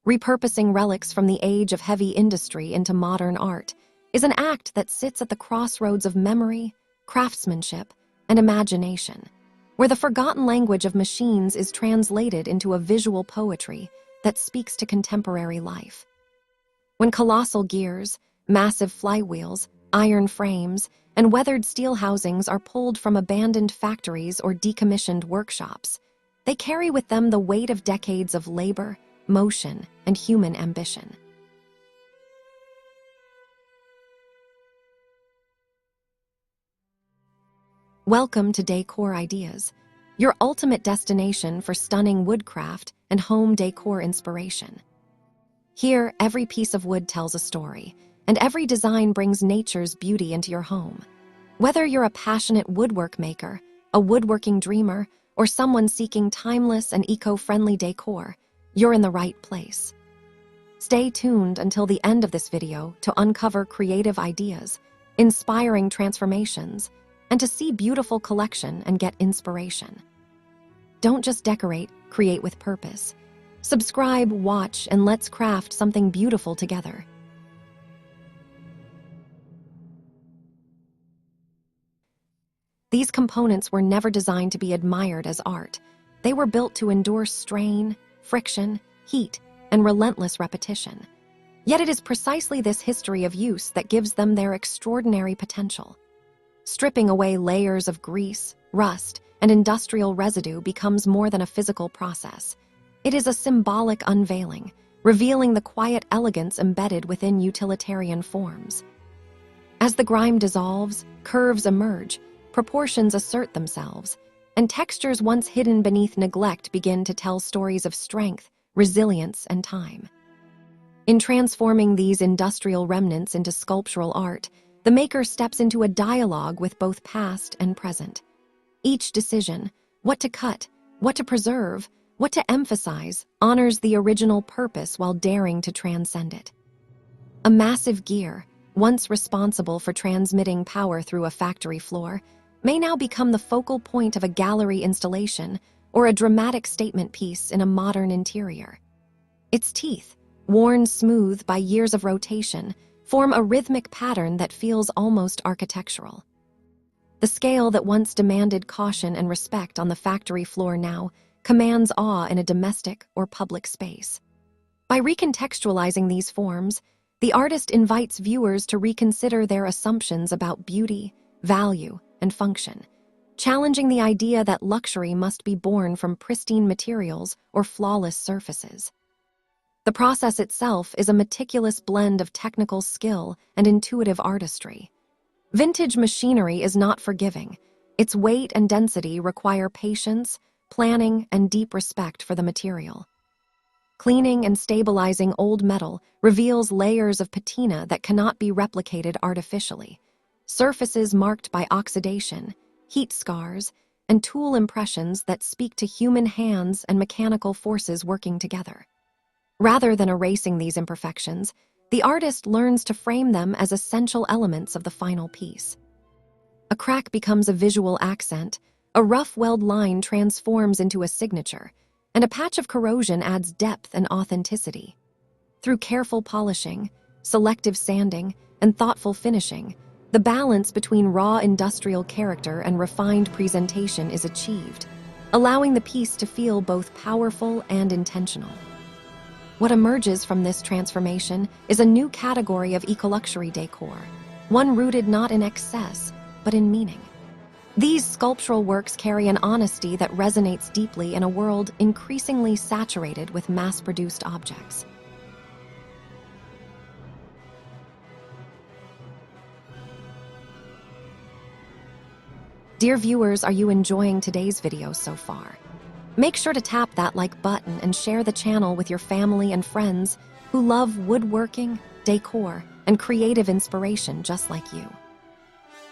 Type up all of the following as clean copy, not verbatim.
Repurposing relics from the age of heavy industry into modern art is an act that sits at the crossroads of memory, craftsmanship, and imagination, where the forgotten language of machines is translated into a visual poetry that speaks to contemporary life. When colossal gears, massive flywheels, iron frames, and weathered steel housings are pulled from abandoned factories or decommissioned workshops, they carry with them the weight of decades of labor, motion, and human ambition. Welcome to Decor Ideas, your ultimate destination for stunning woodcraft and home decor inspiration. Here, every piece of wood tells a story, and every design brings nature's beauty into your home. Whether you're a passionate woodwork maker, a woodworking dreamer, or someone seeking timeless and eco-friendly decor, you're in the right place. Stay tuned until the end of this video to uncover creative ideas, inspiring transformations, and to see beautiful collection and get inspiration. Don't just decorate, create with purpose. Subscribe, watch, and let's craft something beautiful together. These components were never designed to be admired as art. They were built to endure strain, friction, heat, and relentless repetition. Yet it is precisely this history of use that gives them their extraordinary potential. Stripping away layers of grease, rust, and industrial residue becomes more than a physical process. It is a symbolic unveiling, revealing the quiet elegance embedded within utilitarian forms. As the grime dissolves, curves emerge, proportions assert themselves, and textures once hidden beneath neglect begin to tell stories of strength, resilience, and time. In transforming these industrial remnants into sculptural art, the maker steps into a dialogue with both past and present. Each decision, what to cut, what to preserve, what to emphasize, honors the original purpose while daring to transcend it. A massive gear, once responsible for transmitting power through a factory floor, may now become the focal point of a gallery installation or a dramatic statement piece in a modern interior. Its teeth, worn smooth by years of rotation, form a rhythmic pattern that feels almost architectural. The scale that once demanded caution and respect on the factory floor now commands awe in a domestic or public space. By recontextualizing these forms, the artist invites viewers to reconsider their assumptions about beauty, value, and function, challenging the idea that luxury must be born from pristine materials or flawless surfaces. The process itself is a meticulous blend of technical skill and intuitive artistry. Vintage machinery is not forgiving. Its weight and density require patience, planning, and deep respect for the material. Cleaning and stabilizing old metal reveals layers of patina that cannot be replicated artificially. Surfaces marked by oxidation, heat scars, and tool impressions that speak to human hands and mechanical forces working together. Rather than erasing these imperfections, the artist learns to frame them as essential elements of the final piece. A crack becomes a visual accent, a rough weld line transforms into a signature, and a patch of corrosion adds depth and authenticity. Through careful polishing, selective sanding, and thoughtful finishing, the balance between raw industrial character and refined presentation is achieved, allowing the piece to feel both powerful and intentional. What emerges from this transformation is a new category of eco-luxury decor, one rooted not in excess, but in meaning. These sculptural works carry an honesty that resonates deeply in a world increasingly saturated with mass-produced objects. Dear viewers, are you enjoying today's video so far? Make sure to tap that like button and share the channel with your family and friends who love woodworking, decor, and creative inspiration just like you.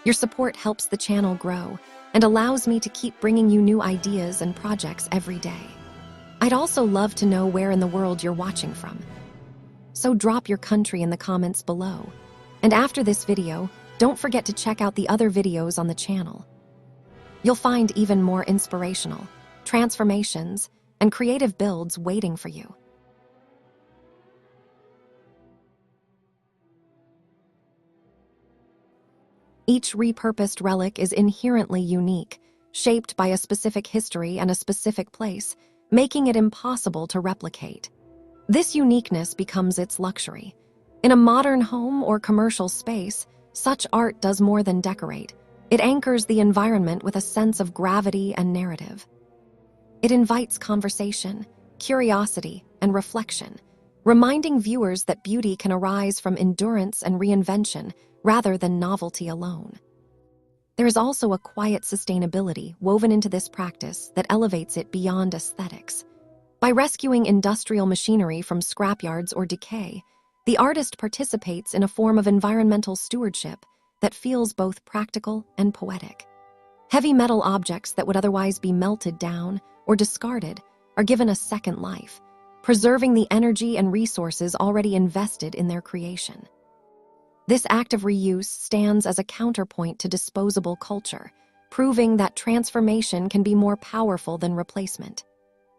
Your support helps the channel grow and allows me to keep bringing you new ideas and projects every day. I'd also love to know where in the world you're watching from. So drop your country in the comments below. And after this video, don't forget to check out the other videos on the channel. You'll find even more inspirational transformations and creative builds waiting for you. Each repurposed relic is inherently unique, shaped by a specific history and a specific place, making it impossible to replicate. This uniqueness becomes its luxury. In a modern home or commercial space, such art does more than decorate. It anchors the environment with a sense of gravity and narrative. It invites conversation, curiosity, and reflection, reminding viewers that beauty can arise from endurance and reinvention rather than novelty alone. There is also a quiet sustainability woven into this practice that elevates it beyond aesthetics. By rescuing industrial machinery from scrapyards or decay, the artist participates in a form of environmental stewardship that feels both practical and poetic. Heavy metal objects that would otherwise be melted down or discarded are given a second life, preserving the energy and resources already invested in their creation. This act of reuse stands as a counterpoint to disposable culture, proving that transformation can be more powerful than replacement.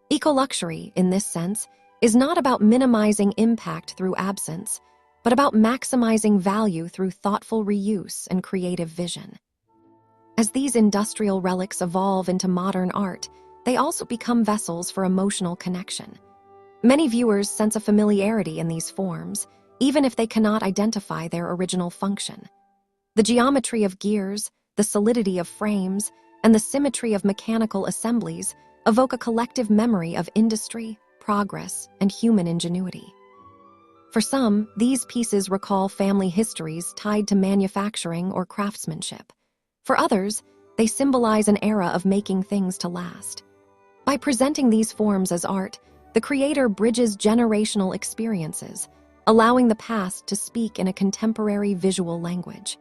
Eco-luxury, in this sense, is not about minimizing impact through absence, but about maximizing value through thoughtful reuse and creative vision. As these industrial relics evolve into modern art, they also become vessels for emotional connection. Many viewers sense a familiarity in these forms, even if they cannot identify their original function. The geometry of gears, the solidity of frames, and the symmetry of mechanical assemblies evoke a collective memory of industry, progress, and human ingenuity. For some, these pieces recall family histories tied to manufacturing or craftsmanship. For others, they symbolize an era of making things to last. By presenting these forms as art, the creator bridges generational experiences, allowing the past to speak in a contemporary visual language.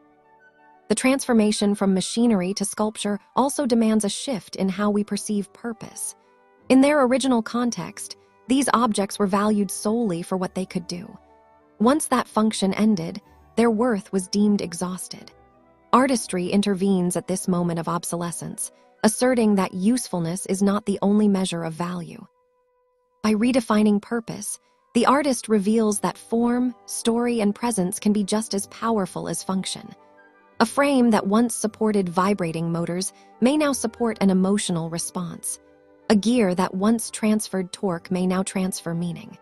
The transformation from machinery to sculpture also demands a shift in how we perceive purpose. In their original context, these objects were valued solely for what they could do. Once that function ended, their worth was deemed exhausted. Artistry intervenes at this moment of obsolescence, asserting that usefulness is not the only measure of value. By redefining purpose, the artist reveals that form, story, and presence can be just as powerful as function. A frame that once supported vibrating motors may now support an emotional response. A gear that once transferred torque may now transfer meaning.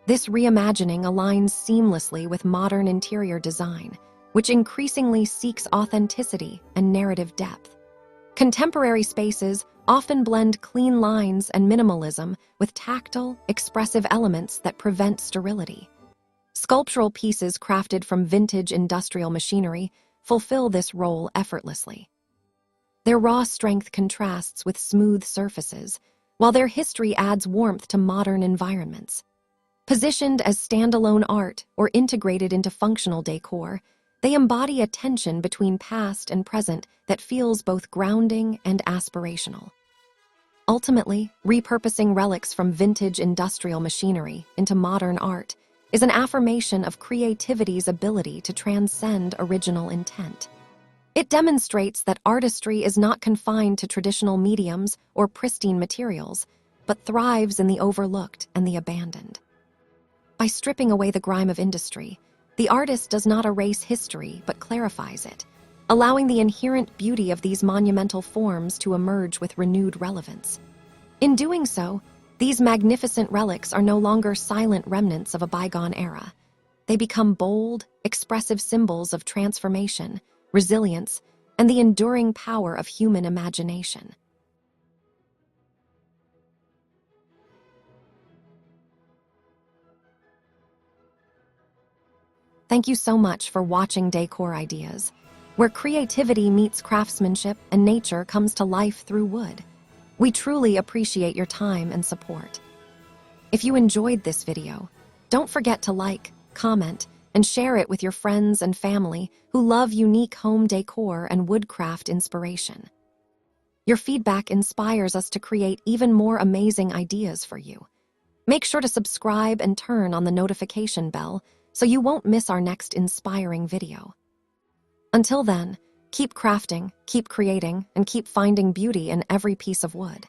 This reimagining aligns seamlessly with modern interior design, which increasingly seeks authenticity and narrative depth. Contemporary spaces often blend clean lines and minimalism with tactile, expressive elements that prevent sterility. Sculptural pieces crafted from vintage industrial machinery fulfill this role effortlessly. Their raw strength contrasts with smooth surfaces, while their history adds warmth to modern environments. Positioned as standalone art or integrated into functional decor, they embody a tension between past and present that feels both grounding and aspirational. Ultimately, repurposing relics from vintage industrial machinery into modern art is an affirmation of creativity's ability to transcend original intent. It demonstrates that artistry is not confined to traditional mediums or pristine materials, but thrives in the overlooked and the abandoned. By stripping away the grime of industry, the artist does not erase history but clarifies it, allowing the inherent beauty of these monumental forms to emerge with renewed relevance. In doing so, these magnificent relics are no longer silent remnants of a bygone era. They become bold, expressive symbols of transformation, resilience, and the enduring power of human imagination. Thank you so much for watching Decor Ideas, where creativity meets craftsmanship and nature comes to life through wood. We truly appreciate your time and support. If you enjoyed this video, don't forget to like, comment, and share it with your friends and family who love unique home decor and woodcraft inspiration. Your feedback inspires us to create even more amazing ideas for you. Make sure to subscribe and turn on the notification bell so you won't miss our next inspiring video. Until then, keep crafting, keep creating, and keep finding beauty in every piece of wood.